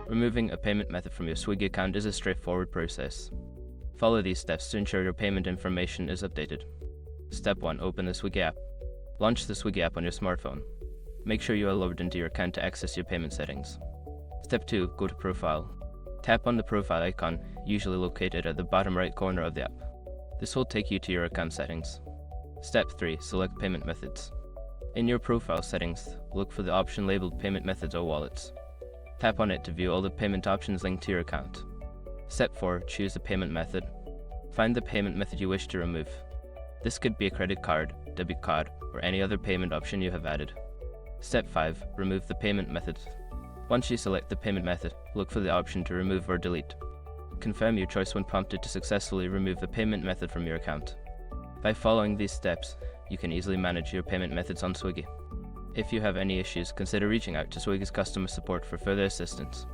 Removing a payment method from your Swiggy account is a straightforward process. Follow these steps to ensure your payment information is updated. Step 1. Open the Swiggy app. Launch the Swiggy app on your smartphone. Make sure you are logged into your account to access your payment settings. Step 2. Go to Profile. Tap on the profile icon, usually located at the bottom right corner of the app. This will take you to your account settings. Step 3. Select Payment Methods. In your profile settings, look for the option labeled Payment Methods or Wallets. Tap on it to view all the payment options linked to your account. Step 4. Choose the payment method. Find the payment method you wish to remove. This could be a credit card, debit card, or any other payment option you have added. Step 5. Remove the payment method. Once you select the payment method, look for the option to remove or delete. Confirm your choice when prompted to successfully remove the payment method from your account. By following these steps, you can easily manage your payment methods on Swiggy. If you have any issues, consider reaching out to Swiggy's customer support for further assistance.